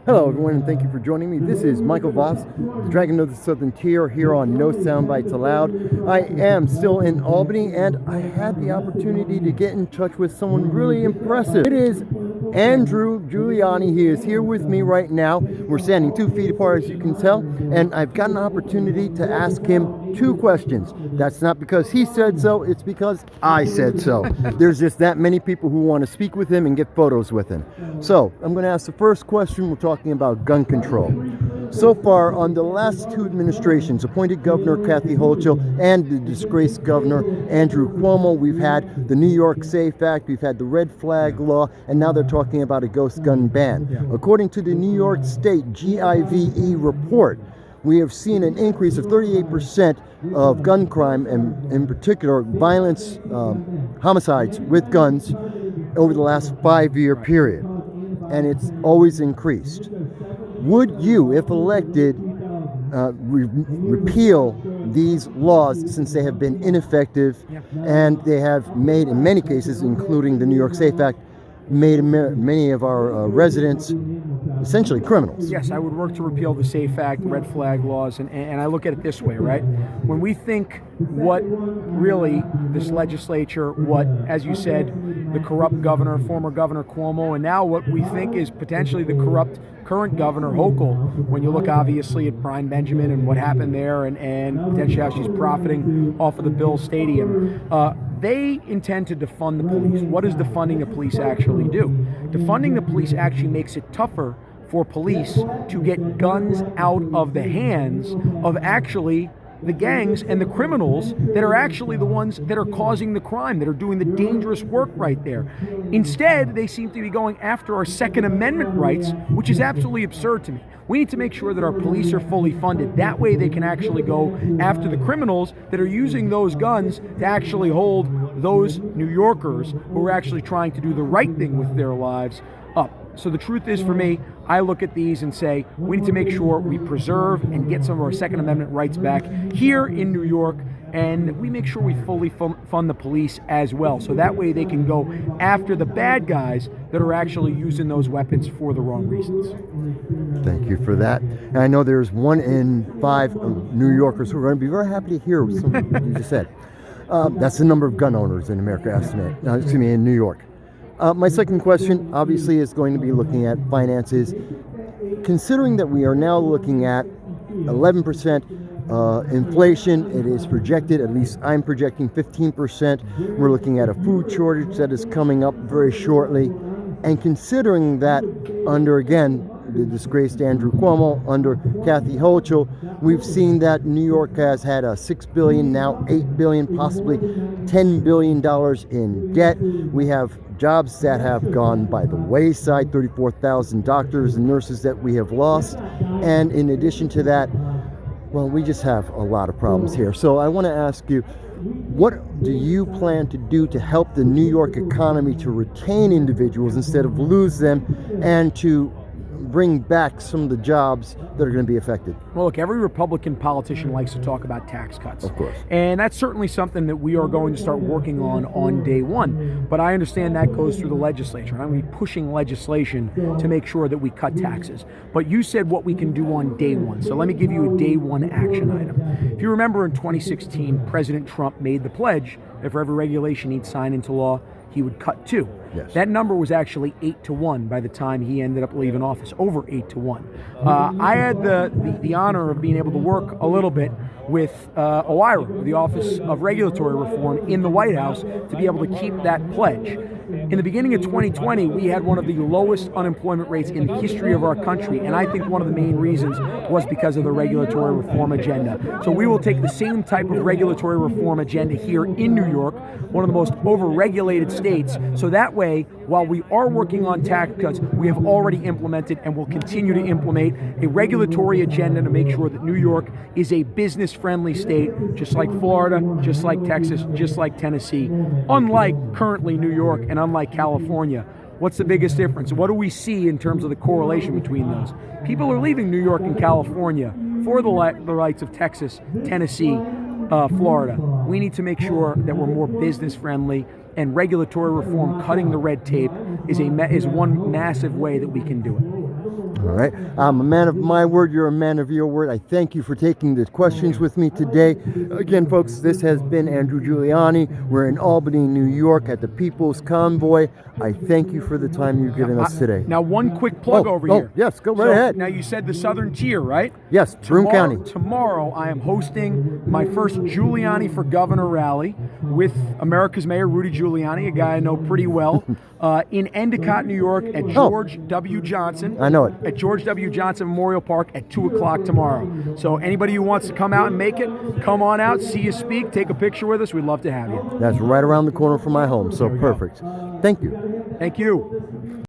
Hello, everyone, and thank you for joining me. This is Michael Voss, the Dragon of the Southern Tier, here on No Soundbites Allowed. I am still in Albany, and I had the opportunity to get in touch with someone really impressive. It is Andrew Giuliani. He is here with me right now. We're standing 2 feet apart, as you can tell, and I've got an opportunity to ask him 2 questions. That's not because he said so, it's because I said so. There's just that many people who want to speak with him and get photos with him. So, I'm going to ask the first question. We're talking about gun control. So far, on the last 2 administrations, appointed Governor Kathy Hochul and the disgraced Governor Andrew Cuomo, we've had the New York SAFE Act, we've had the red flag law, and now they're talking about a ghost gun ban. According to the New York State GIVE report, we have seen an increase of 38% of gun crime, and in particular violence, homicides with guns over the last 5-year period. And it's always increased. Would you, if elected, repeal these laws since they have been ineffective and they have made, in many cases, including the New York SAFE Act, made many of our residents essentially criminals? Yes, I would work to repeal the SAFE Act, red flag laws, and I look at it this way, right? When we think what really this legislature, what, as you said, the corrupt governor, former Governor Cuomo, and now what we think is potentially the corrupt current Governor Hochul, when you look obviously at Brian Benjamin and what happened there and potentially how she's profiting off of the Bills Stadium, they intend to defund the police. What does defunding the police actually do? Defunding the police actually makes it tougher for police to get guns out of the hands of actually the gangs and the criminals that are actually the ones that are causing the crime, that are doing the dangerous work right there. Instead, they seem to be going after our Second Amendment rights, which is absolutely absurd to me. We need to make sure that our police are fully funded. That way they can actually go after the criminals that are using those guns to actually hold those New Yorkers who are actually trying to do the right thing with their lives up. So the truth is, for me, I look at these and say, we need to make sure we preserve and get some of our Second Amendment rights back here in New York, and we make sure we fully fund the police as well. So that way they can go after the bad guys that are actually using those weapons for the wrong reasons. Thank you for that. And I know there's 1 in 5 New Yorkers who are going to be very happy to hear something you just said. That's the number of gun owners in America, in New York. My second question, obviously, is going to be looking at finances. Considering that we are now looking at 11% inflation, it is projected, at least I'm projecting 15%. We're looking at a food shortage that is coming up very shortly. And considering that under, again, the disgraced Andrew Cuomo, under Kathy Hochul, we've seen that New York has had a $6 billion, now $8 billion, possibly $10 billion in debt. We have jobs that have gone by the wayside, 34,000 doctors and nurses that we have lost. And in addition to that, well, we just have a lot of problems here. So I want to ask you, what do you plan to do to help the New York economy to retain individuals instead of lose them, and to bring back some of the jobs that are going to be affected? Well, look, every Republican politician likes to talk about tax cuts. Of course. And that's certainly something that we are going to start working on day one. But I understand that goes through the legislature, and I'm going to be pushing legislation to make sure that we cut taxes. But you said what we can do on day one. So let me give you a day one action item. If you remember, in 2016, President Trump made the pledge that for every regulation he'd sign into law, he would cut 2. Yes. That That number was actually 8-1 by the time he ended up leaving office, over 8-1. I had the honor of being able to work a little bit with OIRA, the Office of Regulatory Reform, in the White House to be able to keep that pledge. In the beginning of 2020, we had one of the lowest unemployment rates in the history of our country, and I think one of the main reasons was because of the regulatory reform agenda. So we will take the same type of regulatory reform agenda here in New York, one of the most over-regulated states, so that way, while we are working on tax cuts, we have already implemented and will continue to implement a regulatory agenda to make sure that New York is a business-friendly state, just like Florida, just like Texas, just like Tennessee, unlike currently New York and unlike California. What's the biggest difference? What do we see in terms of the correlation between those? People are leaving New York and California for the rights of Texas, Tennessee, Florida. We need to make sure that we're more business-friendly, and regulatory reform, cutting the red tape, is one massive way that we can do it. All right. I'm a man of my word. You're a man of your word. I thank you for taking the questions with me today. Again, folks, this has been Andrew Giuliani. We're in Albany, New York at the People's Convoy. I thank you for the time you've given us today. Now, one quick plug over here. Yes, go right ahead. Now, you said the Southern Tier, right? Yes, Broome County. Tomorrow, I am hosting my first Giuliani for Governor rally with America's Mayor, Rudy Giuliani, a guy I know pretty well, in Endicott, New York at George W. Johnson. I know it. At George W. Johnson Memorial Park at 2 o'clock tomorrow. So anybody who wants to come out and make it, come on out, see you speak, take a picture with us. We'd love to have you. That's right around the corner from my home, so perfect. Thank you. Thank you.